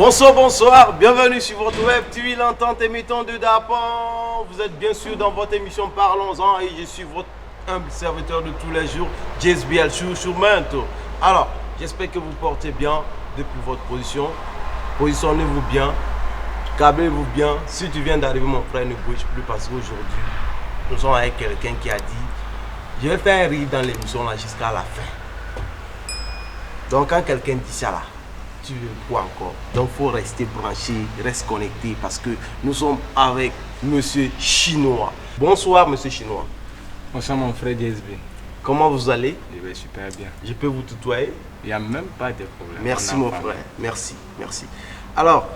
Bonsoir, bonsoir, bienvenue sur votre web TV, l'entente émettant de Dapan. Vous êtes bien sûr dans votre émission Parlons-en et je suis votre humble serviteur de tous les jours, JSBL Chouchoumento. Alors, j'espère que vous portez bien depuis votre position. Positionnez-vous bien, câblez-vous bien. Si tu viens d'arriver, mon frère, ne bouge plus parce qu'aujourd'hui, nous sommes avec quelqu'un qui a dit je vais faire un rire dans l'émission là jusqu'à la fin. Donc, quand quelqu'un dit ça là, tu veux quoi encore? Donc il faut rester branché, reste connecté parce que nous sommes avec Monsieur Chinois. Bonsoir Monsieur Chinois. Bonsoir mon frère DSB. Comment vous allez? Je vais super bien. Je peux vous tutoyer? Il n'y a même pas de problème. Merci mon frère, merci, merci. Alors,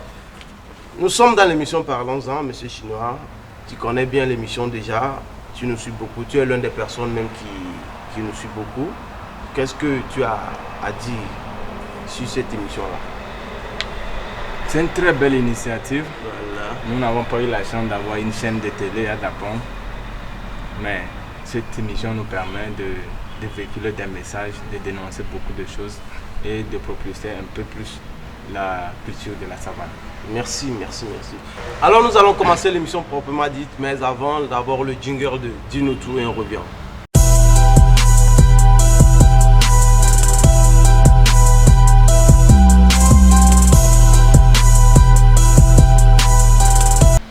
nous sommes dans l'émission Parlons-en, Monsieur Chinois. Tu connais bien l'émission déjà, tu nous suis beaucoup, tu es l'une des personnes même qui nous suit beaucoup. Qu'est-ce que tu as à dire sur cette émission-là? C'est une très belle initiative. Voilà. Nous n'avons pas eu la chance d'avoir une chaîne de télé à Dapan, mais cette émission nous permet de véhiculer des messages, de dénoncer beaucoup de choses et de propulser un peu plus la culture de la savane. Merci, merci, merci. Alors nous allons commencer l'émission proprement dite, mais avant d'abord le jingle de Dis-nous tout et on revient.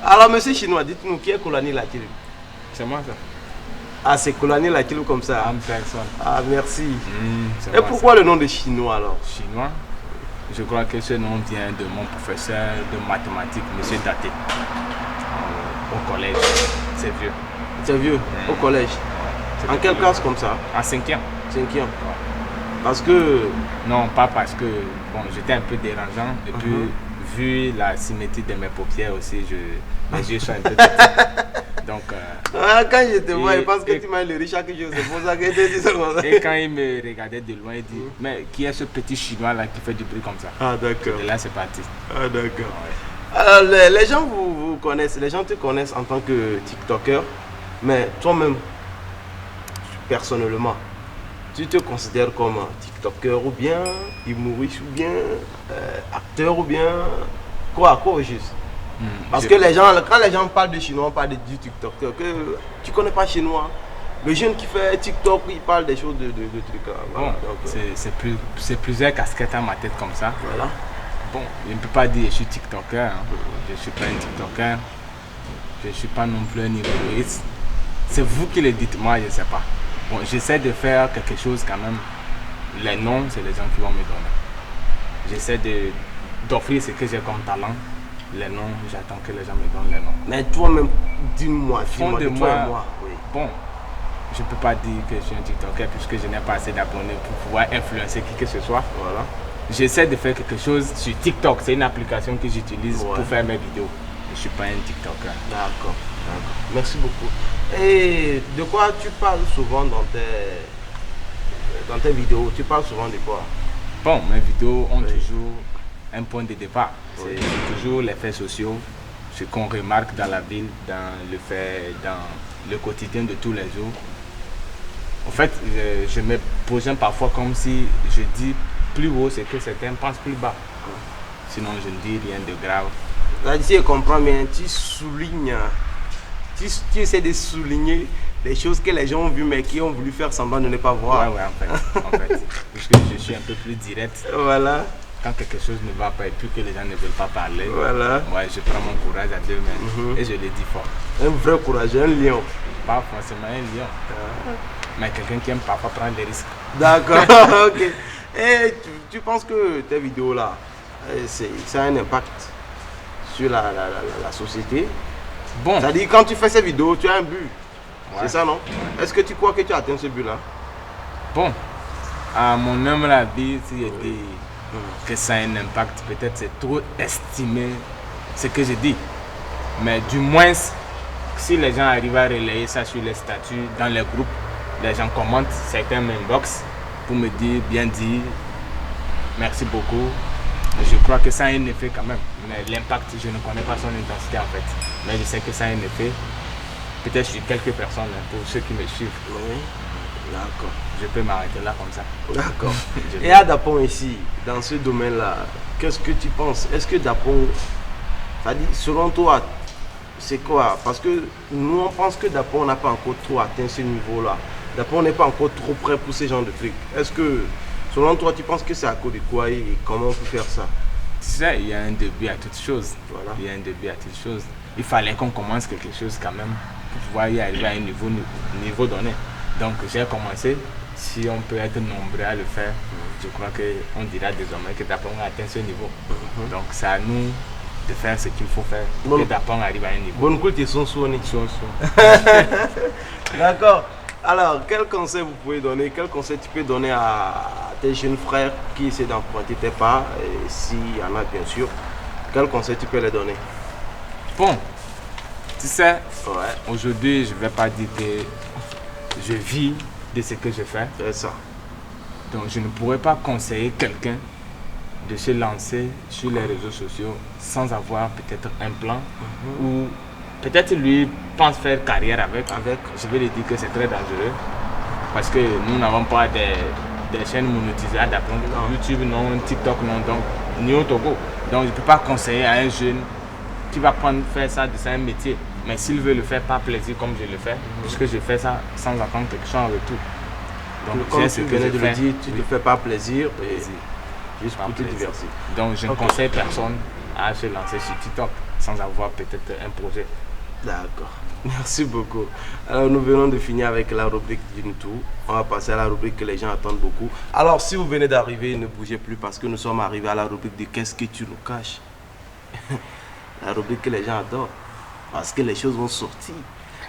Alors, monsieur Chinois, dites-nous qui est Kolani Lakilou? C'est moi ça. Ah, c'est Kolani Lakilou comme ça? En personne. Ah, merci. Et pourquoi ça. Le nom de Chinois alors? Chinois? Je crois que ce nom vient de mon professeur de mathématiques, monsieur Daté, au collège. C'est vieux. C'est vieux? Au collège? En quelle classe comme ça? En 5e. 5e? Parce que... Non, pas parce que bon, j'étais un peu dérangeant et puis vu la symétrie de mes paupières aussi, mes yeux sont un peu petits. Donc, quand je te vois, je pense que tu m'as leurré chaque jour, c'est pour ça que je te dis ça comme ça. Et quand il me regardait de loin, il dit mais qui est ce petit Chinois là qui fait du bruit comme ça? Ah d'accord. Et là c'est parti. Ah d'accord. Ouais. Alors les gens vous connaissent, les gens te connaissent en tant que TikToker, mais toi-même, personnellement, tu te considères comme TikToker ou bien humoriste ou bien acteur ou bien quoi au juste? Parce que quand les gens parlent de chinois, on parle du TikToker, que tu connais pas chinois. Le jeune qui fait TikTok, il parle des choses de trucs. Voilà. Bon, c'est plusieurs casquettes à ma tête comme ça. Voilà. Bon, je ne peux pas dire que je suis TikToker. Hein. Je ne suis pas un TikToker. Je ne suis pas non plus un humoriste. C'est vous qui le dites, moi je ne sais pas. Bon, j'essaie de faire quelque chose quand même. Les noms, c'est les gens qui vont me donner. J'essaie d'offrir ce que j'ai comme talent. Les noms, j'attends que les gens me donnent les noms. Mais toi-même, dis-moi, fond de toi moi, et moi. Oui. Bon, je ne peux pas dire que je suis un TikToker puisque je n'ai pas assez d'abonnés pour pouvoir influencer qui que ce soit. Voilà. J'essaie de faire quelque chose sur TikTok. C'est une application que j'utilise pour faire mes vidéos. Je ne suis pas un TikToker. D'accord. Merci beaucoup. Et de quoi tu parles souvent dans tes vidéos? Tu parles souvent de quoi? Bon, mes vidéos ont toujours un point de départ. C'est toujours les faits sociaux, ce qu'on remarque dans la ville, dans le quotidien de tous les jours. En fait, je me positionne parfois comme si je dis plus haut ce que certains pensent plus bas. Sinon, je ne dis rien de grave. Là, si je comprends bien, tu soulignes, tu essaies de souligner des choses que les gens ont vues mais qui ont voulu faire semblant de ne pas voir. Ouais, en fait. Puisque je suis un peu plus direct. Voilà. Quand quelque chose ne va pas et puis que les gens ne veulent pas parler, voilà. Ouais, je prends mon courage à deux mains et je le dis fort. Un vrai courage, un lion. Pas forcément un lion, mais quelqu'un qui aime parfois prendre des risques. D'accord, ok. Et tu penses que tes vidéos là, ça a un impact sur la société? Bon. C'est-à-dire quand tu fais ces vidéos, tu as un but. Ouais. C'est ça, non? Ouais. Est-ce que tu crois que tu as atteint ce but-là? Bon, à mon humble avis, si je dis que ça a un impact, peut-être c'est trop estimer ce que je dis. Mais du moins, si les gens arrivent à relayer ça sur les statuts, dans les groupes, les gens commentent, certains m'inbox pour me dire bien dit, merci beaucoup. Je crois que ça a un effet quand même. Mais l'impact, je ne connais pas son intensité en fait. Mais je sais que ça a un effet. Peut-être sur quelques personnes, pour ceux qui me suivent. Oui. D'accord. Je peux m'arrêter là comme ça. D'accord. Et à Dapan ici, dans ce domaine-là, qu'est-ce que tu penses? Est-ce que Dapong, c'est-à-dire, selon toi, c'est quoi? Parce que nous, on pense que Dapong n'a pas encore trop atteint ce niveau-là. Dapong n'est pas encore trop prêt pour ce genre de trucs. Est-ce que, selon toi, tu penses que c'est à cause de quoi et comment on peut faire ça? Tu sais, il y a un début à toute chose. Voilà. Il y a un début à toute chose. Il fallait qu'on commence quelque chose quand même pour pouvoir y arriver à un niveau donné. Donc j'ai commencé. Si on peut être nombreux à le faire, je crois qu'on dira désormais que Dapong a atteint ce niveau. Donc c'est à nous de faire ce qu'il faut faire pour que Dapong arrive à un niveau. Bonne écoute, ils sont soignés. Chose. D'accord. Alors, quel conseil vous pouvez donner? Quel conseil tu peux donner à tes jeunes frères qui essaient d'emprunter tes pas? Et s'il y en a, bien sûr, quel conseil tu peux les donner? Bon, tu sais, Ouais, aujourd'hui, je ne vais pas dire que je vis de ce que je fais. c'est ça. Donc, je ne pourrais pas conseiller quelqu'un de se lancer sur les réseaux sociaux sans avoir peut-être un plan ou peut-être lui pense faire carrière avec. Je vais lui dire que c'est très dangereux parce que nous n'avons pas des chaînes monétisées à Dapong. YouTube non, TikTok non, donc ni au Togo. Donc, je ne peux pas conseiller à un jeune qui va faire ça de un métier. Mais s'il veut le faire par plaisir comme je le fais, puisque je fais ça sans attendre quelque chose en retour. Donc, Comme c'est tu ce que venais je de le fais. dire, tu te fais pas plaisir et Plaisir. juste Par pour te plaisir. divertir. Donc je ne conseille personne à se lancer sur TikTok sans avoir peut-être un projet. D'accord. Merci beaucoup. Alors nous venons de finir avec la rubrique d'une tour. On va passer à la rubrique que les gens attendent beaucoup. Alors si vous venez d'arriver, ne bougez plus parce que nous sommes arrivés à la rubrique de qu'est-ce que tu nous caches. La rubrique que les gens adorent parce que les choses vont sortir.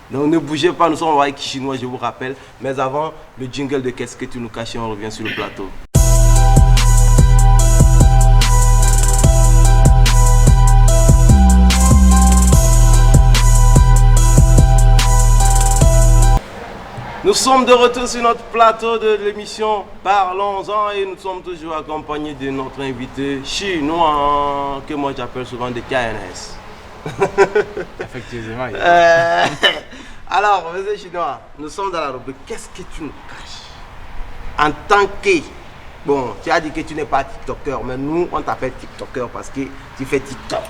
Donc ne bougez pas, nous sommes avec Chinois, je vous rappelle. Mais avant, le jingle de qu'est-ce que tu nous caches et on revient sur le plateau. Nous sommes de retour sur notre plateau de l'émission Parlons-en et nous sommes toujours accompagnés de notre invité chinois que moi j'appelle souvent des KNS. Effectivement. Alors, monsieur Chinois, nous sommes dans la rubrique qu'est-ce que tu nous caches? En tant que, bon, tu as dit que tu n'es pas TikToker, mais nous on t'appelle TikToker parce que tu fais TikTok.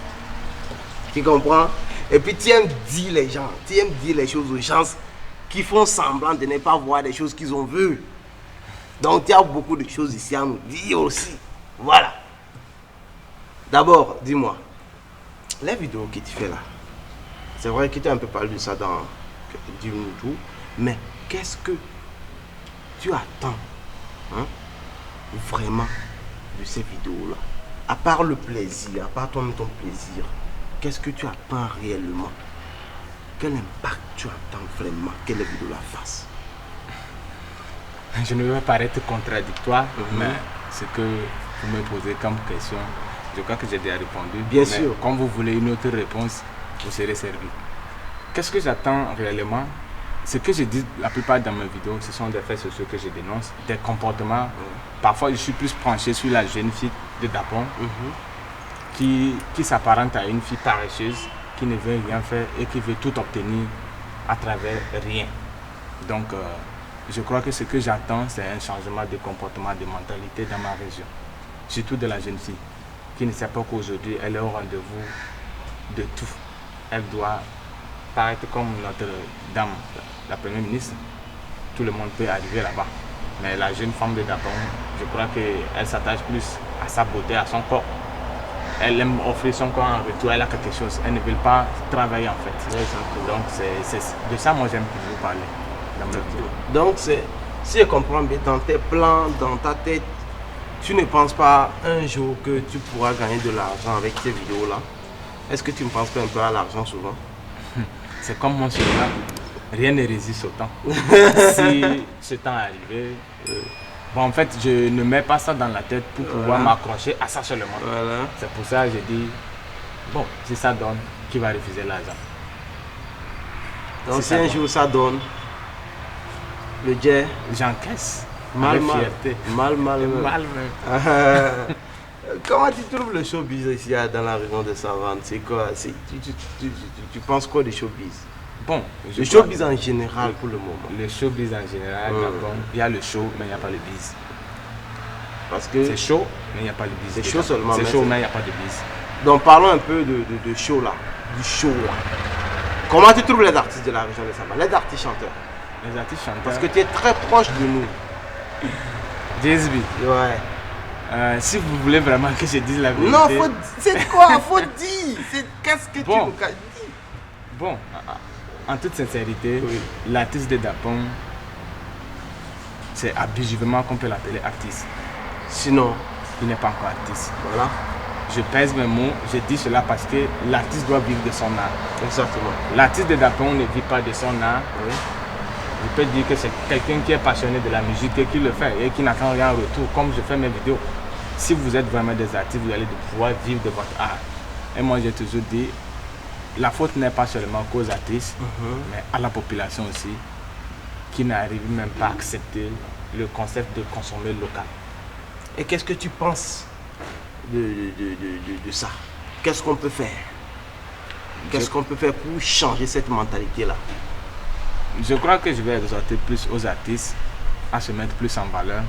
Tu comprends? Et puis tu aimes dire les gens, tu aimes dire les choses aux gens qui font semblant de ne pas voir des choses qu'ils ont vues. Donc tu as beaucoup de choses ici à nous dire aussi. Voilà. D'abord, dis-moi, les vidéos que tu fais là, c'est vrai que tu as un peu parlé de ça dans YouTube, mais qu'est-ce que tu attends vraiment de ces vidéos-là? À part le plaisir, à part ton plaisir, qu'est-ce que tu attends réellement? Quel impact tu attends vraiment que les vidéos la fassent? Je ne vais paraître contradictoire, mais ce que vous me posez comme question, je crois que j'ai déjà répondu. Bien sûr. Quand vous voulez une autre réponse, vous serez servi. Qu'est-ce que j'attends réellement? Ce que je dis la plupart de mes vidéos, ce sont des faits sociaux que je dénonce, des comportements. Parfois, je suis plus penché sur la jeune fille de Dapong qui s'apparente à une fille paresseuse, qui ne veut rien faire et qui veut tout obtenir à travers rien. Donc, je crois que ce que j'attends, c'est un changement de comportement, de mentalité dans ma région. Surtout de la jeune fille, qui ne sait pas qu'aujourd'hui, elle est au rendez-vous de tout. Elle doit paraître comme notre dame, la première ministre. Tout le monde peut arriver là-bas. Mais la jeune femme de Dapong, je crois qu'elle s'attache plus à sa beauté, à son corps. Elle aime offrir son corps en retour, elle a quelque chose. Elle ne veut pas travailler en fait. Donc c'est de ça moi j'aime toujours parler dans mes vidéos. Donc si je comprends bien, dans tes plans, dans ta tête, tu ne penses pas un jour que tu pourras gagner de l'argent avec ces vidéos-là? Est-ce que tu ne penses pas un peu à l'argent souvent? C'est comme mon slogan, rien ne résiste au temps. Si ce temps est arrivé, bon, en fait, je ne mets pas ça dans la tête pour pouvoir m'accrocher à ça seulement. Voilà. C'est pour ça que je dis, bon, si ça donne, qui va refuser l'argent? Donc si un jour ça donne, le jet, j'encaisse. mal, Avec mal, fierté. mal, mal, Mal même. Comment tu trouves le showbiz ici dans la région de Savane? C'est quoi? Tu penses quoi du showbiz? Bon, Le showbiz en général pour le moment. Le showbiz en général, il y a le show, mais il n'y a pas le biz. Parce que C'est chaud, mais il n'y a pas de bise. C'est chaud seulement, C'est mais chaud, c'est- mais il n'y a pas de bise. Donc parlons un peu de show là, du show là. Comment tu trouves les artistes de la région de Saba, les artistes chanteurs? Les artistes chanteurs. Parce que tu es très proche de nous. JSB. Ouais. Si vous voulez vraiment que je dise la vérité. Non, c'est quoi? Faut dire. Qu'est-ce que Bon. tu nous dis? Bon, en toute sincérité, Oui. l'artiste de Dapon, c'est abusivement qu'on peut l'appeler artiste. Sinon, Il n'est pas encore artiste. voilà. Je pèse mes mots, je dis cela parce que l'artiste doit vivre de son art. Exactement. L'artiste de Dapon ne vit pas de son art. Oui. Je peux dire que c'est quelqu'un qui est passionné de la musique et qui le fait et qui n'attend rien en retour, comme je fais mes vidéos. Si vous êtes vraiment des artistes, vous allez pouvoir vivre de votre art. Et moi, j'ai toujours dit, la faute n'est pas seulement qu'aux artistes, mais à la population aussi, qui n'arrive même pas à accepter le concept de consommer local. Et qu'est-ce que tu penses de ça? Qu'est-ce qu'on peut faire? Qu'est-ce qu'on peut faire pour changer cette mentalité-là? Je crois que je vais exhorter plus aux artistes à se mettre plus en valeur,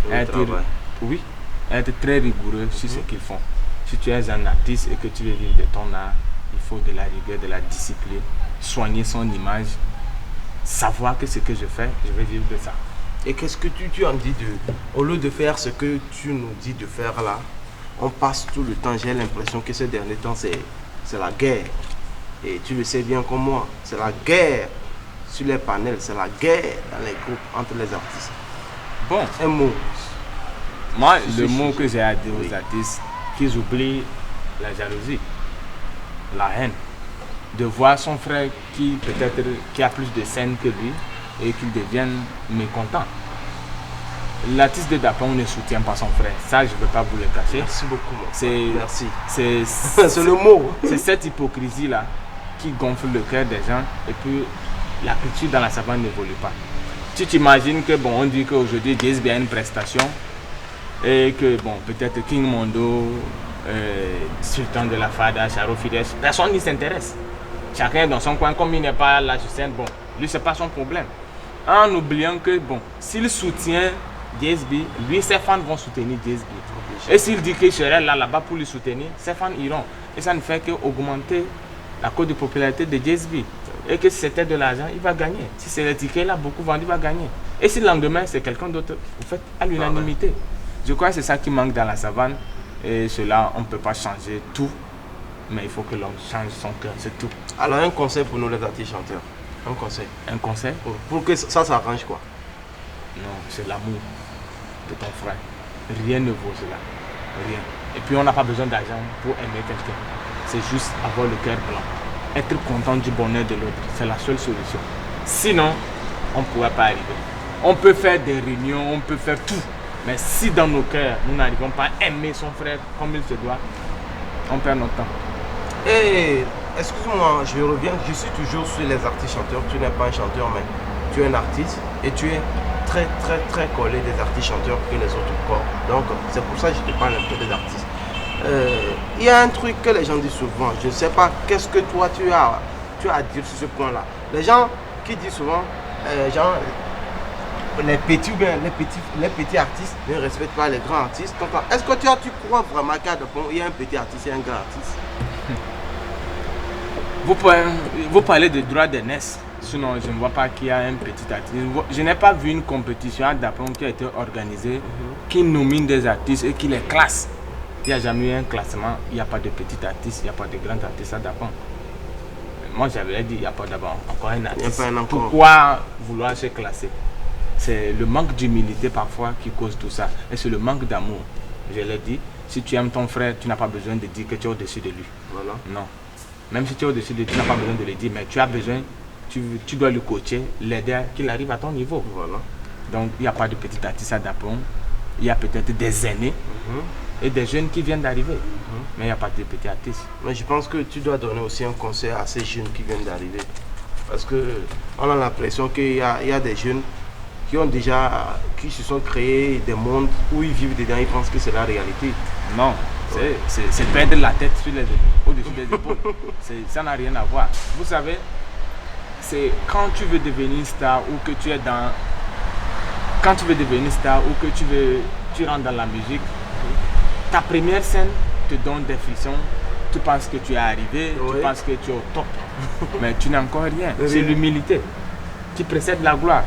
Au à être, travail. oui, à être très rigoureux sur ce qu'ils font. Si tu es un artiste et que tu veux vivre de ton art, il faut de la rigueur, de la discipline, soigner son image, savoir que ce que je fais, je vais vivre de ça. Et qu'est-ce que tu en dis au lieu de faire ce que tu nous dis de faire là, on passe tout le temps, j'ai l'impression que ces derniers temps, c'est la guerre. Et tu le sais bien comme moi, c'est la guerre sur les panels, c'est la guerre dans les groupes entre les artistes. Bon, Un mot. moi, Si, le si, mot si. que j'ai à dire Oui. aux artistes, qu'ils oublient la jalousie, la haine, de voir son frère qui peut-être qui a plus de scènes que lui et qu'il devienne mécontent. L'artiste de Dapon ne soutient pas son frère, ça je ne veux pas vous le cacher. Merci beaucoup. mon frère. C'est Merci. c'est C'est le mot. c'est cette hypocrisie là qui gonfle le cœur des gens et puis la culture dans la savane n'évolue pas. Tu t'imagines que bon, on dit qu'aujourd'hui JSB a une prestation et que bon, peut-être King Mondo, Sultan de la Fada, Charo Fides, personne n'y s'intéresse. Chacun est dans son coin, comme il n'est pas là sur scène, bon, lui c'est pas son problème. En oubliant que bon, s'il soutient JSB, lui ses fans vont soutenir JSB. Et s'il dit que je serai là-bas pour lui soutenir, ses fans iront. Et ça ne fait qu'augmenter la cote de popularité de JSB. Et que si c'était de l'argent, il va gagner. Si c'est le ticket là, beaucoup vendus, il va gagner. Et si le lendemain, c'est quelqu'un d'autre, vous faites à l'unanimité. Je crois que c'est ça qui manque dans la savane. Et cela, on ne peut pas changer tout. Mais il faut que l'homme change son cœur, c'est tout. Alors un conseil pour nous les artistes chanteurs. Un conseil. Un conseil? Pour que ça s'arrange quoi. Non, c'est l'amour de ton frère. Rien ne vaut cela. Rien. Et puis on n'a pas besoin d'argent pour aimer quelqu'un. C'est juste avoir le cœur blanc. Être content du bonheur de l'autre. C'est la seule solution. Sinon, on ne pourra pas arriver. On peut faire des réunions, on peut faire tout. Mais si dans nos cœurs, nous n'arrivons pas à aimer son frère comme il se doit, on perd notre temps. Et excuse-moi, je reviens, je suis toujours sur les artistes chanteurs. Tu n'es pas un chanteur, mais tu es un artiste et tu es très collé des artistes chanteurs que les autres corps. Donc c'est pour ça que je te parle un peu des artistes. Il y a un truc que les gens disent souvent, je ne sais pas qu'est-ce que toi tu as à dire sur ce point-là. Les gens qui disent souvent, genre, les petits artistes ne respectent pas les grands artistes. Est-ce que tu crois vraiment qu'à Dapon, il y a un petit artiste et un grand artiste? Vous parlez de droit d'aînesse. Sinon, je ne vois pas qu'il y a un petit artiste. Je n'ai pas vu une compétition à Dapon qui a été organisée, qui nomine des artistes et qui les classe. Il n'y a jamais eu un classement. Il n'y a pas de petit artiste, il n'y a pas de grand artiste à Dapon. Moi, j'avais dit, il n'y a pas d'abord encore un artiste. pas un encore. Pourquoi vouloir se classer? C'est le manque d'humilité parfois qui cause tout ça. Et c'est le manque d'amour. Je l'ai dit, si tu aimes ton frère, tu n'as pas besoin de dire que tu es au-dessus de lui. Voilà. Non. Même si tu es au-dessus de lui, tu n'as pas besoin de le dire, mais tu as besoin, tu dois le coacher, l'aider à qu'il arrive à ton niveau. Voilà. Donc, il n'y a pas de petit artiste à Dapon. Il y a peut-être des aînés et des jeunes qui viennent d'arriver. Mais il n'y a pas de petit artiste. Mais je pense que tu dois donner aussi un conseil à ces jeunes qui viennent d'arriver. Parce qu'on a l'impression qu'il y a des jeunes qui se sont créés des mondes où ils vivent dedans, ils pensent que c'est la réalité. Non, c'est perdre la tête au-dessus des épaules. Ça n'a rien à voir. Vous savez, c'est quand tu veux devenir star ou que tu es dans... Quand tu veux devenir star ou que tu veux tu rentres dans la musique, ta première scène te donne des frissons, tu penses que tu es arrivé, tu penses que tu es au top, mais tu n'as encore rien. C'est l'humilité qui précède la gloire.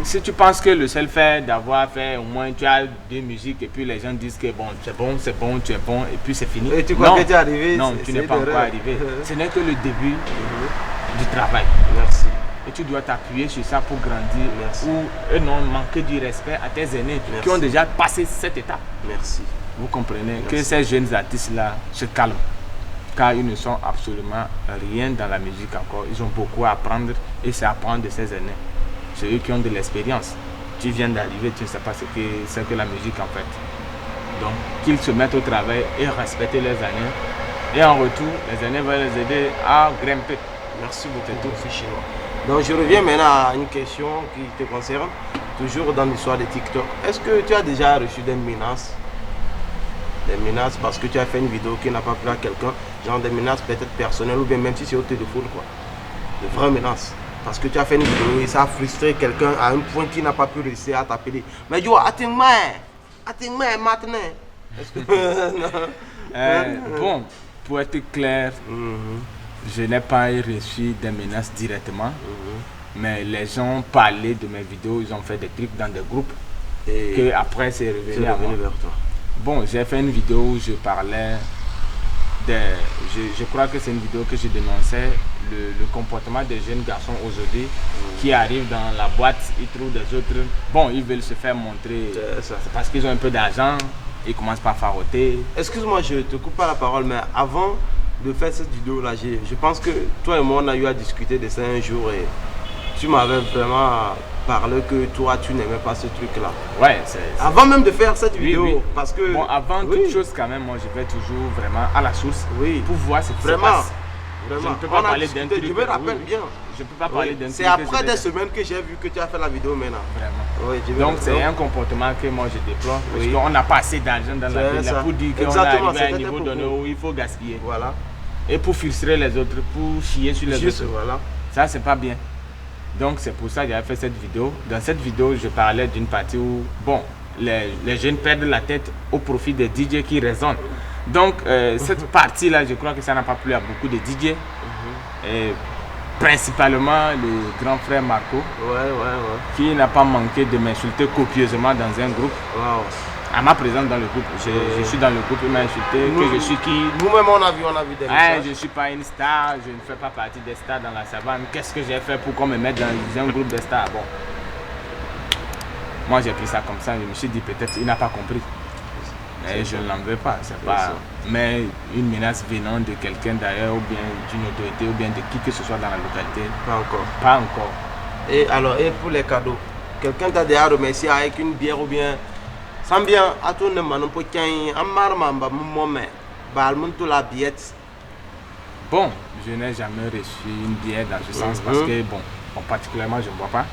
Si tu penses que le seul fait d'avoir fait au moins tu as 2 musiques et puis les gens disent que bon, c'est bon, tu es bon et puis c'est fini. Et tu crois que tu es arrivé? Non, tu n'es pas encore arrivé. Ce n'est que le début du travail. Merci. Et tu dois t'appuyer sur ça pour grandir. Merci. Ou non manquer du respect à tes aînés qui ont déjà passé cette étape. Merci. Vous comprenez que ces jeunes artistes-là se calment. Car ils ne sont absolument rien dans la musique encore. Ils ont beaucoup à apprendre et c'est apprendre de ces aînés. C'est eux qui ont de l'expérience. Tu viens d'arriver, tu ne sais pas ce que la musique en fait. Donc qu'ils se mettent au travail et respecter leurs aînés. Et en retour, les aînés vont les aider à grimper. Merci beaucoup, tout chinois. Donc je reviens maintenant à une question qui te concerne, toujours dans l'histoire de TikTok. Est-ce que tu as déjà reçu des menaces? Des menaces parce que tu as fait une vidéo qui n'a pas plu à quelqu'un, genre des menaces peut-être personnelles ou bien même si c'est au téléphone quoi. De vraies menaces. Parce que tu as fait une vidéo et ça a frustré quelqu'un à un point qu'il n'a pas pu réussir à t'appeler. Mais dis-moi, attends-moi maintenant. Est-ce que... Bon, pour être clair, je n'ai pas reçu des menaces directement, mais les gens parlaient de mes vidéos, ils ont fait des trucs dans des groupes et que après c'est revenu à moi. Vers toi. Bon, j'ai fait une vidéo où je parlais je crois que c'est une vidéo que je dénonçais le comportement des jeunes garçons aujourd'hui qui arrivent dans la boîte, ils trouvent des autres, bon, ils veulent se faire montrer, c'est parce qu'ils ont un peu d'argent, ils commencent par faroter. Excuse-moi, je te coupe pas la parole, mais avant de faire cette vidéo là, je pense que toi et moi on a eu à discuter de ça un jour et tu m'avais vraiment parlé que toi tu n'aimais pas ce truc là. Ouais, avant même de faire cette vidéo, oui. Parce que... Bon, avant toute chose quand même, moi je vais toujours vraiment à la source pour voir ce qui se passe. Vraiment. Je ne peux pas parler d'un truc. Je me rappelle bien. Je ne peux pas parler d'un truc. C'est après des semaines que j'ai vu que tu as fait la vidéo maintenant. Vraiment. Oui, donc c'est un comportement que moi je déplore. Parce qu'on n'a pas assez d'argent dans la vie pour dire qu'on est arrivé à un niveau donné où il faut gaspiller. Voilà. Et pour frustrer les autres, pour chier sur les autres. Voilà. Ça, c'est pas bien. Donc c'est pour ça que j'avais fait cette vidéo. Dans cette vidéo, je parlais d'une partie où, bon, les jeunes perdent la tête au profit des DJ qui résonnent. Donc cette partie-là, je crois que ça n'a pas plu à beaucoup de DJ. Et principalement le grand frère Marco, qui n'a pas manqué de m'insulter copieusement dans un groupe. À ma présence dans le groupe, je suis dans le groupe, il m'a insulté, que je suis qui. Nous-mêmes on a vu des messages. Je ne suis pas une star, je ne fais pas partie des stars dans la savane. Qu'est-ce que j'ai fait pour qu'on me mette dans un groupe de stars? Bon, moi j'ai pris ça comme ça, je me suis dit peut-être il n'a pas compris. Et je ne l'en veux pas, c'est pas. Mais une menace venant de quelqu'un d'ailleurs, ou bien d'une autorité, ou bien de qui que ce soit dans la localité. Pas encore. Pas encore. Et alors, et pour les cadeaux, quelqu'un t'a déjà remercié avec une bière ou bien sans bien à tout le monde pour qu'il y ait un marmamba, la billette. Bon, je n'ai jamais reçu une bière dans ce sens parce que, bon, particulièrement, je ne bois pas.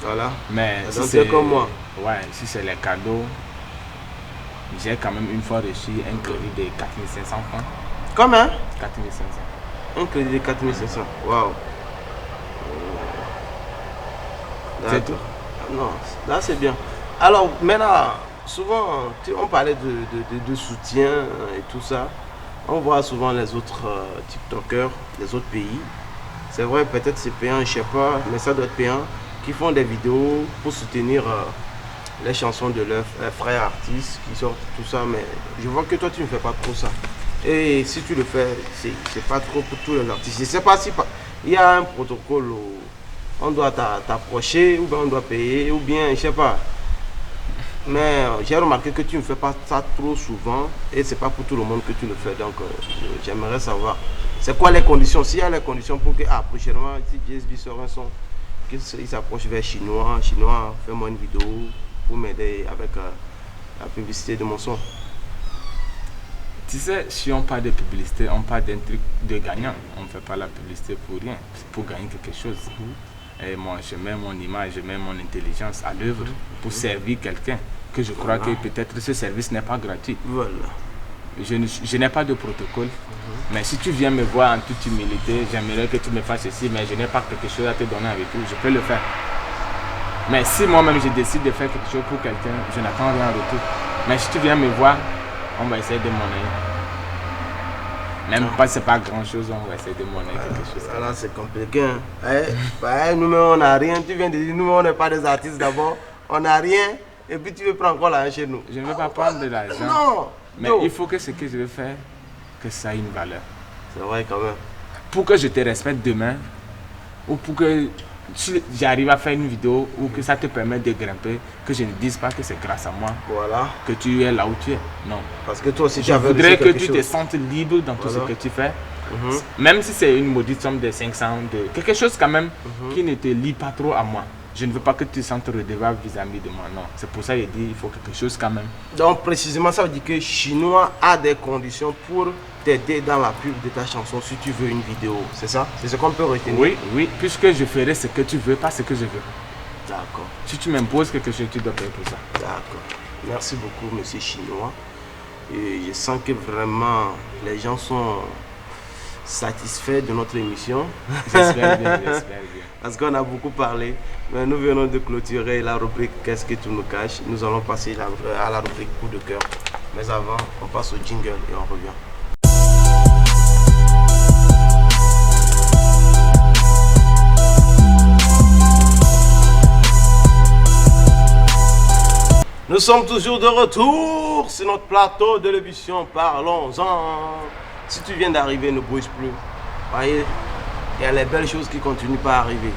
Voilà. Mais si c'est comme moi. Ouais, si c'est les cadeaux, j'ai quand même une fois reçu un crédit de 4500 francs. Combien? 4500. Un crédit de 4500. Waouh. C'est tout. Non, là c'est bien. Alors maintenant, souvent, on parlait de soutien et tout ça. On voit souvent les autres TikTokers, les autres pays. C'est vrai, peut-être c'est payant, je ne sais pas, mais ça doit être payant, qui font des vidéos pour soutenir les chansons de leurs frères artistes qui sortent tout ça. Mais je vois que toi, tu ne fais pas trop ça. Et si tu le fais, c'est pas trop pour tous les artistes. Je ne sais pas si il y a un protocole où on doit t'approcher, ou bien on doit payer, ou bien, je ne sais pas. Mais j'ai remarqué que tu ne fais pas ça trop souvent et c'est pas pour tout le monde que tu le fais. Donc j'aimerais savoir, c'est quoi les conditions? S'il y a les conditions pour que prochainement, si JSB sort un son, qu'il s'approche vers Chinois, fais-moi une vidéo pour m'aider avec la publicité de mon son. Tu sais, si on parle de publicité, on parle d'un truc de gagnant. On ne fait pas la publicité pour rien, c'est pour gagner quelque chose. Et moi, je mets mon image, je mets mon intelligence à l'œuvre pour servir quelqu'un. Que je crois que peut-être ce service n'est pas gratuit. Voilà. Je n'ai pas de protocole. Mais si tu viens me voir en toute humilité, j'aimerais que tu me fasses ceci, mais je n'ai pas quelque chose à te donner avec tout, je peux le faire. Mais si moi-même je décide de faire quelque chose pour quelqu'un, je n'attends rien en retour. Mais si tu viens me voir, on va essayer de monnayer. Même pas, c'est pas grand chose, on va essayer de monnayer quelque chose. Là, c'est compliqué. Hein? Nous-mêmes, on n'a rien. Tu viens de dire, nous-mêmes, on n'est pas des artistes d'abord. On n'a rien. Et puis, tu veux prendre encore l'argent chez nous. Je ne veux pas prendre de l'argent. Non. Mais il faut que ce que je veux faire, que ça ait une valeur. C'est vrai, quand même. Pour que je te respecte demain, ou pour que si j'arrive à faire une vidéo ou que ça te permet de grimper, que je ne dise pas que c'est grâce à moi que tu es là où tu es. Non. Parce que toi aussi, je voudrais que tu te sentes libre dans tout ce que tu fais. Même si c'est une maudite somme de 500, de quelque chose quand même qui ne te lie pas trop à moi. Je ne veux pas que tu te sentes redevable vis-à-vis de moi. Non. C'est pour ça que je dis qu'il faut quelque chose quand même. Donc précisément, ça veut dire que Chinois a des conditions pour t'aider dans la pub de ta chanson si tu veux une vidéo, c'est ça? C'est ce qu'on peut retenir? Oui, oui, puisque je ferai ce que tu veux, pas ce que je veux. D'accord. Si tu m'imposes quelque chose, tu dois payer pour ça. D'accord. Merci beaucoup, monsieur Chinois. Et je sens que vraiment les gens sont satisfaits de notre émission. J'espère bien, j'espère bien. Parce qu'on a beaucoup parlé, mais nous venons de clôturer la rubrique Qu'est-ce que tout nous cache. Nous allons passer à la rubrique Coup de cœur. Mais avant, on passe au jingle et on revient. Nous sommes toujours de retour sur notre plateau de l'émission Parlons-en. Si tu viens d'arriver, ne bouge plus. Voyez, il y a les belles choses qui continuent pas à arriver.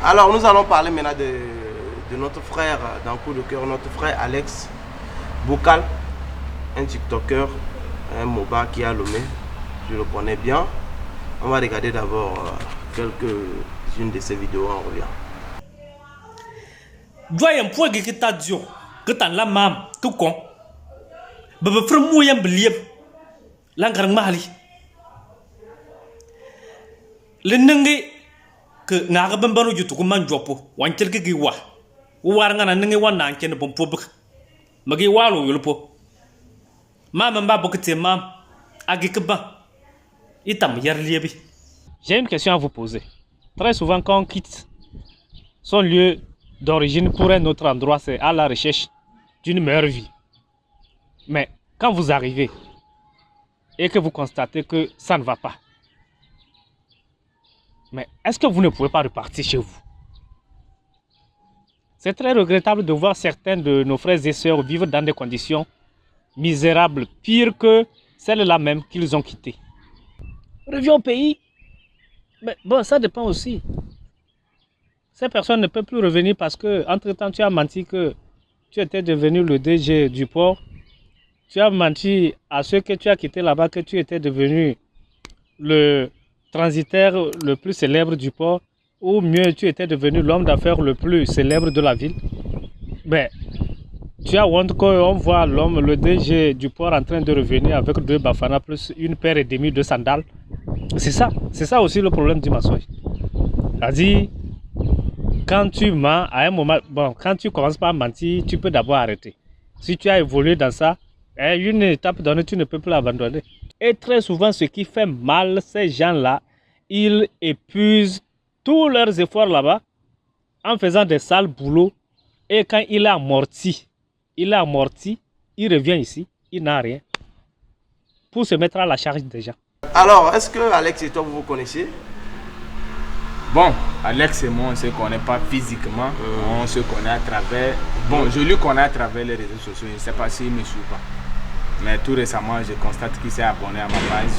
Alors, nous allons parler maintenant de notre frère dans Coup de cœur, notre frère Alex Boukal, un TikToker, un MOBA qui a Lomé. Je le connais bien. On va regarder d'abord quelques-unes de ses vidéos, on revient. Que t'en la mam, que con. Bebe frem moyen beliem. Langarang mahali. Le nenge que naga bambano jutu ko man jopo. Wan kelke gi wa. War ngana nenge wan nan ken bom pobuk. Magi walo yulpo. Mama mba bokete mam. Agi keba. Itam yer liebi. J'ai une question à vous poser. Très souvent quand on quitte son lieu d'origine pour un autre endroit, c'est à la recherche d'une meilleure vie. Mais quand vous arrivez et que vous constatez que ça ne va pas, mais est-ce que vous ne pouvez pas repartir chez vous? C'est très regrettable de voir certains de nos frères et sœurs vivre dans des conditions misérables, pires que celles-là même qu'ils ont quittées. Reviens au pays. Mais bon, ça dépend aussi. Ces personnes ne peuvent plus revenir parce que, entre-temps, tu as menti que tu étais devenu le DG du port. Tu as menti à ceux que tu as quittés là-bas que tu étais devenu le transitaire le plus célèbre du port. Ou mieux, tu étais devenu l'homme d'affaires le plus célèbre de la ville. Mais tu as honte qu'on voit l'homme, le DG du port en train de revenir avec 2 Bafana plus une paire et demie de sandales. C'est ça aussi le problème du mensonge. C'est-à-dire, quand tu mens, à un moment, bon, quand tu commences par mentir, tu peux d'abord arrêter. Si tu as évolué dans ça, une étape donnée, tu ne peux plus l'abandonner. Et très souvent, ce qui fait mal, ces gens-là, ils épuisent tous leurs efforts là-bas en faisant des sales boulots. Et quand il est amorti, il revient ici, il n'a rien pour se mettre à la charge des gens. Alors, est-ce que Alex et toi, vous vous connaissez? Bon, Alex et moi, on ne se connaît pas physiquement, on se connaît à travers... Bon, je lui connais à travers les réseaux sociaux, je ne sais pas s'il me suit pas. Mais tout récemment, je constate qu'il s'est abonné à ma page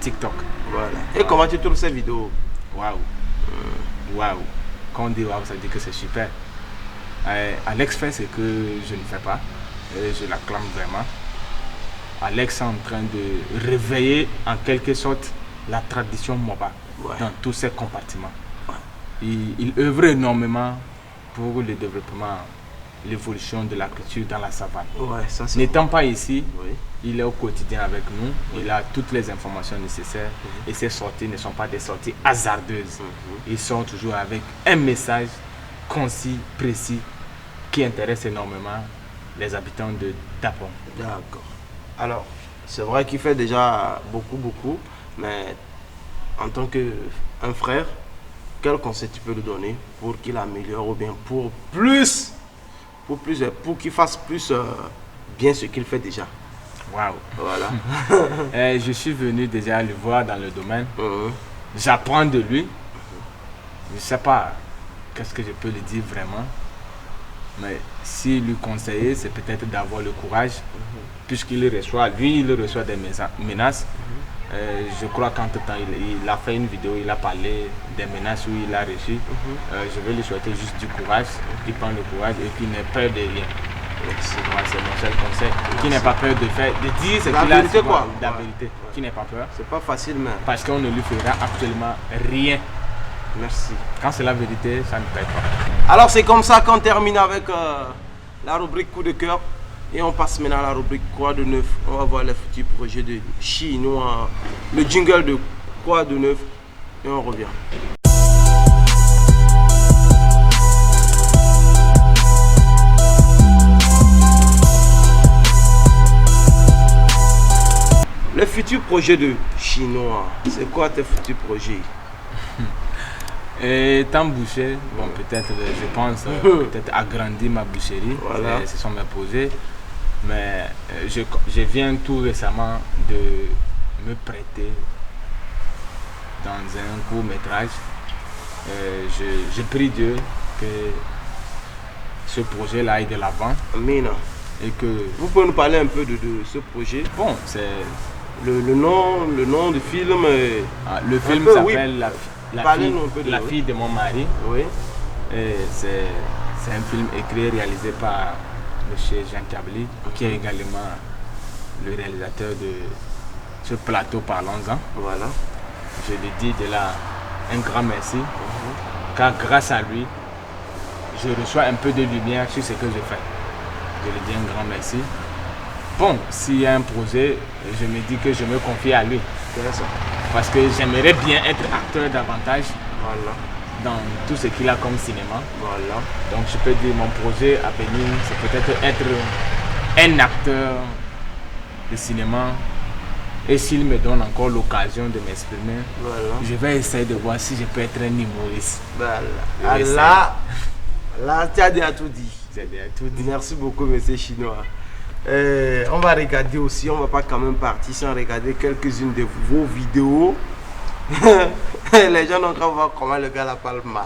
TikTok. Voilà. Et comment tu trouves ces vidéos? Waouh. Waouh. Quand on dit waouh, ça dit que c'est super. Alex fait ce que je ne fais pas, et je l'acclame vraiment. Alex est en train de réveiller en quelque sorte la tradition MOBA dans tous ses compartiments. Il œuvre énormément pour le développement, l'évolution de la culture dans la savane. N'étant pas ici, il est au quotidien avec nous, il a toutes les informations nécessaires et ses sorties ne sont pas des sorties hasardeuses. Ils sont toujours avec un message concis, précis, qui intéresse énormément les habitants de Dapon. D'accord. Alors, c'est vrai qu'il fait déjà beaucoup, mais en tant qu'un frère, quel conseil tu peux lui donner pour qu'il améliore ou bien pour qu'il fasse plus bien ce qu'il fait déjà. Waouh. Voilà. Je suis venu déjà le voir dans le domaine. Mhm. J'apprends de lui. Je ne sais pas qu'est-ce que je peux lui dire vraiment. Mais si lui conseiller, c'est peut-être d'avoir le courage. Puisqu'il reçoit, lui, il reçoit des menaces. Je crois qu'entre-temps, il a fait une vidéo, il a parlé des menaces où il a reçu. Je vais lui souhaiter juste du courage, qu'il prenne le courage et qu'il n'ait peur de rien. C'est mon seul conseil. Qu'il n'ait pas peur de faire, de dire ce qu'il a. Vérité, quoi. La vérité. Qu'il n'ait pas peur. C'est pas facile, mais. Parce qu'on ne lui fera absolument rien. Merci. Quand c'est la vérité, ça ne paye pas. Alors, c'est comme ça qu'on termine avec la rubrique coup de cœur. Et on passe maintenant à la rubrique quoi de neuf. On va voir les futurs projets de Chinois. Le jingle de quoi de neuf. Et on revient. Les futurs projets de Chinois. C'est quoi tes futurs projets? Étant boucher, bon peut-être je pense peut-être agrandir ma boucherie, Voilà. ce sont mes projets. Mais je viens tout récemment de me prêter dans un court métrage. Je prie Dieu que ce projet-là aille de l'avant Amina. et que Vous pouvez nous parler un peu de ce projet? bon c'est Le nom du film. le film peu, oui. s'appelle Parlez-nous un peu de La oui. fille de mon mari. Oui. Et c'est un film écrit et réalisé par M. Jean Kabli, qui est également le réalisateur de ce plateau Parlons-en. Voilà. Je lui dis de là un grand merci, car grâce à lui, je reçois un peu de lumière sur ce que je fais. Je lui dis un grand merci. Bon, s'il y a un projet, je me dis que je me confie à lui, Intéressant. parce que j'aimerais bien être acteur davantage Voilà. dans tout ce qu'il a comme cinéma. Voilà. Donc je peux dire mon projet à venir, c'est peut-être être un acteur de cinéma. Et s'il me donne encore l'occasion de m'exprimer, Voilà. je vais essayer de voir si je peux être un humoriste. Voilà. Je vais Là, tu as déjà tout dit. J'ai déjà tout dit. Merci beaucoup, monsieur Chinois. On va regarder aussi, on va pas quand même partir sans regarder quelques-unes de vos vidéos. Les gens n'ont qu'à voir comment le gars la parle mal.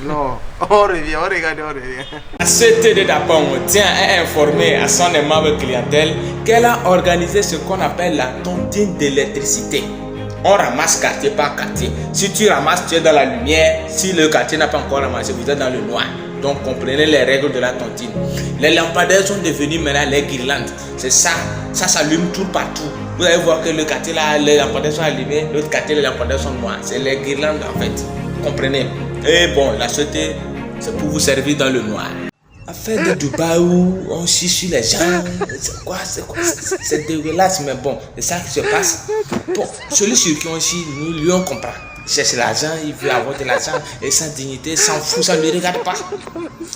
Non, on revient, on regarde, on revient. La CT de Dapong tient à informer à son aimable clientèle qu'elle a organisé ce qu'on appelle la tontine d'électricité. On ramasse quartier par quartier. Si tu ramasses, tu es dans la lumière. Si le quartier n'a pas encore ramassé, vous êtes dans le noir. Donc comprenez les règles de la tontine. Les lampadaires sont devenus maintenant les guirlandes. C'est ça, ça s'allume tout partout. Vous allez voir que le quartier là, les lampadaires sont allumés, l'autre quartier les lampadaires sont noirs. C'est les guirlandes en fait. Comprenez. Et bon, la société, c'est pour vous servir dans le noir. Affaire de Dubaï où on chie sur les gens, c'est quoi, c'est dégueulasse, mais bon, c'est ça qui se passe. Bon, celui sur qui on chie, nous lui on comprend. Il cherche l'argent, il veut avoir de l'argent, et sans dignité, sans fou, ça ne lui regarde pas.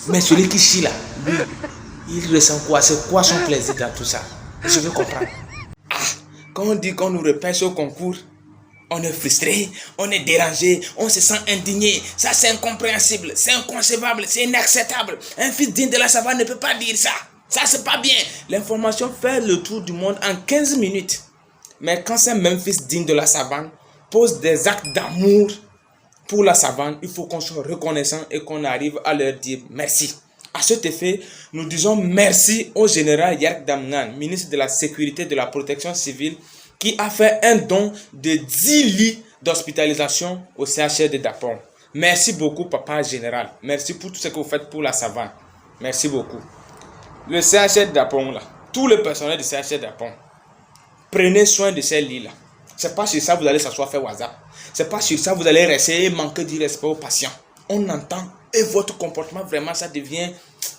Mais celui qui chie là, lui, il ressent quoi? C'est quoi son plaisir dans tout ça? Je veux comprendre. Ah, quand on dit qu'on nous repêche au concours, on est frustré, on est dérangé, on se sent indigné. Ça, c'est incompréhensible, c'est inconcevable, c'est inacceptable. Un fils digne de la savane ne peut pas dire ça. Ça, c'est pas bien. L'information fait le tour du monde en 15 minutes. Mais quand c'est même fils digne de la savane pose des actes d'amour pour la savane, il faut qu'on soit reconnaissant et qu'on arrive à leur dire merci. À cet effet, nous disons merci au général Yerk Damnan, ministre de la Sécurité et de la Protection civile, qui a fait un don de 10 lits d'hospitalisation au CHR de Dapong. Merci beaucoup, papa général. Merci pour tout ce que vous faites pour la savane. Merci beaucoup. Le CHR de Dapong, là, tout le personnel du CHR de Dapong, prenez soin de ces lits-là. C'est pas sur ça que vous allez s'asseoir faire WhatsApp. C'est pas sur ça que vous allez rester et manquer du respect aux patients. On entend et votre comportement, vraiment, ça devient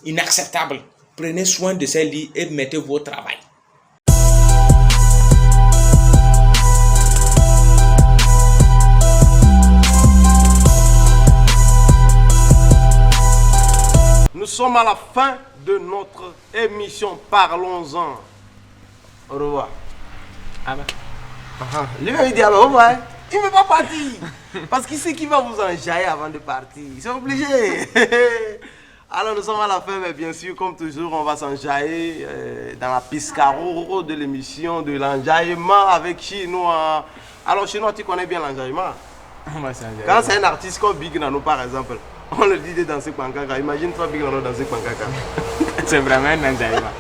inacceptable. Prenez soin de ces lits et mettez-vous au travail. Nous sommes à la fin de notre émission. Parlons-en. Au revoir. Ah bah. Lui-même il dit alors, au revoir. Il ne veut pas partir. Parce qu'il sait qu'il va vous enjailler avant de partir. C'est obligé. Alors nous sommes à la fin, mais bien sûr, comme toujours, on va s'enjailler dans la piscaro de l'émission de l'enjaillement avec Chinois. Alors Chinois, tu connais bien l'enjaillement? On va s'enjailler. Quand c'est un artiste comme Big Nano par exemple, on le dit de danser Pankaka. Imagine-toi Big Nano danser Pankaka. C'est vraiment un enjaillement.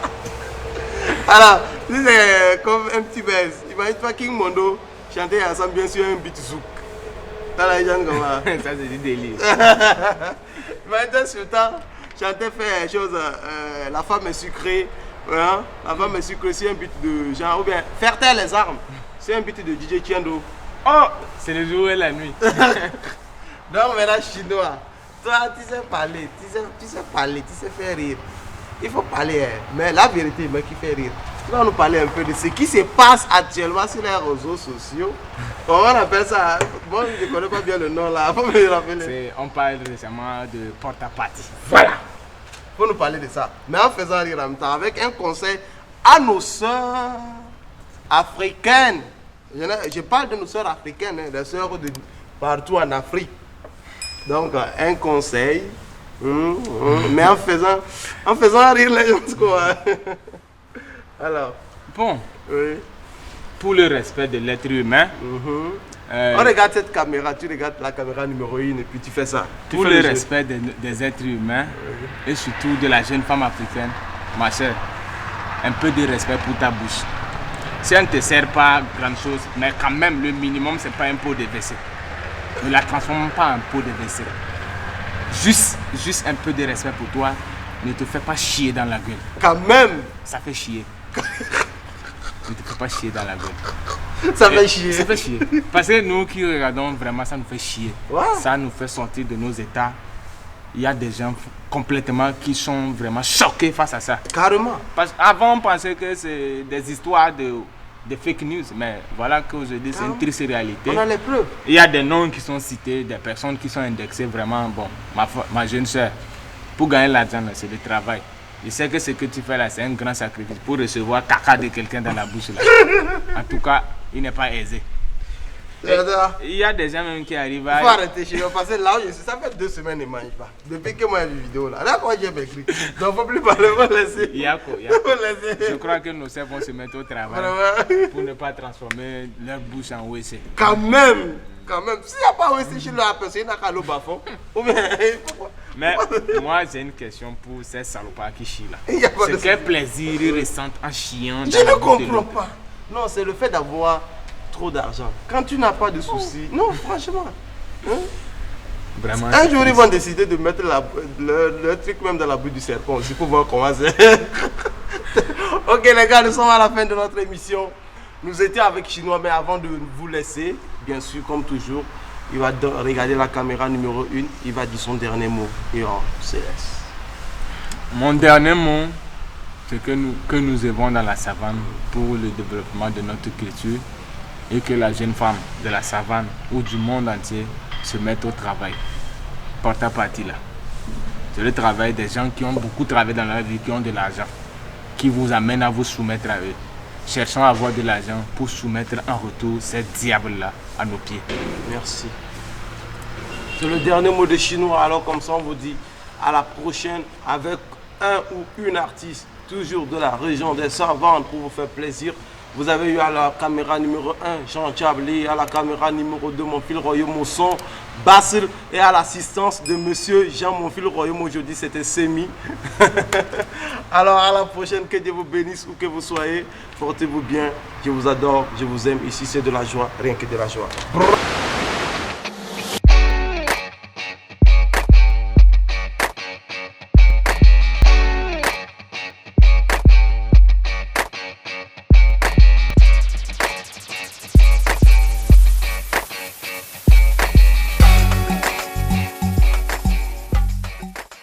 Alors, c'est comme un petit baisse. Imagine-toi King Mondo chanter ensemble bien sûr un beat zouk. T'as la gens comme ça. Ça c'est du délire. Imagine-toi Sultan chanter faire chose, la femme est sucrée. Hein? La femme est sucrée, c'est un beat de genre, ou bien faire taire les armes. C'est un beat de DJ Tiendo. Oh, c'est le jour et la nuit. Donc maintenant Chinois, toi tu sais parler, tu sais parler, tu sais faire rire. Il faut parler, hein. Mais la vérité, mais qui fait rire. Tu vas nous parler un peu de ce qui se passe actuellement sur les réseaux sociaux. Comment on appelle ça? Bon, je ne connais pas bien le nom là. Faut me le rappeler. On parle récemment de porte-à-partie. Voilà. Faut nous parler de ça. Mais en faisant rire en même temps, avec un conseil à nos sœurs africaines. Je parle de nos sœurs africaines, hein, des sœurs de partout en Afrique. Donc, un conseil. Mais en faisant rire les gens, quoi. Alors. Bon, Oui. pour le respect de l'être humain, On regarde cette caméra, tu regardes la caméra numéro 1 et puis tu fais ça. pour le respect des êtres humains et surtout de la jeune femme africaine, ma soeur, un peu de respect pour ta bouche. Si elle ne te sert pas grand chose, mais quand même le minimum c'est pas un pot de vaisselle. Ne la transforme pas en pot de vaisselle. Juste un peu de respect pour toi. Ne te fais pas chier dans la gueule. Quand même, Ça fait chier. Ne te fais pas chier dans la gueule. ça fait chier. Ça fait chier. Parce que nous qui regardons vraiment, ça nous fait chier. Ouais. Ça nous fait sortir de nos états. Il y a des gens complètement qui sont vraiment choqués face à ça. Carrément. Parce qu'avant, on pensait que c'est des histoires de fake news. Mais voilà qu'aujourd'hui, c'est une triste réalité. On a les preuves. Il y a des noms qui sont cités, des personnes qui sont indexées vraiment. Bon, ma jeune soeur, pour gagner l'argent, c'est le travail. Je sais que ce que tu fais là, c'est un grand sacrifice pour recevoir caca de quelqu'un dans la bouche là. En tout cas, il n'est pas aisé. Il y a des gens même qui arrivent à... Il faut arrêter chez moi parce que là où je suis, ça fait 2 semaines et ne mange pas. Depuis que moi j'ai vu vidéo là. Là, quand j'ai écrit. Donc, faut plus parler, faut laisser. Yako. Faut laisser. Je crois que nos sœurs vont se mettre au travail Vraiment. pour ne pas transformer leur bouche en WC. Quand même. S'il n'y a pas aussi chez la personne, il n'a qu'à l'eau bas-fond. Ou bien, pourquoi? Mais moi, j'ai une question pour ces salopards qui chient là. Il y a pas de C'est quel plaisir ils ressentent en chiant dans Je la ne bouche de comprends l'autre. pas. Non, c'est le fait d'avoir trop d'argent. Quand tu n'as pas de soucis. Non, franchement. Hein? Vraiment. Un c'est jour, ils triste. vont décider de mettre le truc même dans la bouche du serpent aussi pour voir comment c'est. Ok, les gars, nous sommes à la fin de notre émission. Nous étions avec Chinois, mais avant de vous laisser, bien sûr, comme toujours, il va regarder la caméra numéro 1, il va dire son dernier mot et on se laisse. Mon dernier mot, c'est que nous œuvrons dans la savane pour le développement de notre culture et que la jeune femme de la savane ou du monde entier se mette au travail. Porte-à-partie là. C'est le travail des gens qui ont beaucoup travaillé dans leur vie, qui ont de l'argent, qui vous amènent à vous soumettre à eux. Cherchons à avoir de l'argent pour soumettre en retour ces diables-là à nos pieds. Merci. C'est le dernier mot de Chinois. Alors comme ça, on vous dit à la prochaine avec un ou une artiste, toujours de la région des Savannes pour vous faire plaisir. Vous avez eu à la caméra numéro 1, Jean Chabli, à la caméra numéro 2, mon fil Royaume au son, Basile, et à l'assistance de monsieur Jean Monfil Royaume. Aujourd'hui, c'était Semi. Alors, à la prochaine, que Dieu vous bénisse où que vous soyez. Portez-vous bien. Je vous adore, je vous aime. Ici, c'est de la joie, rien que de la joie. Brrr.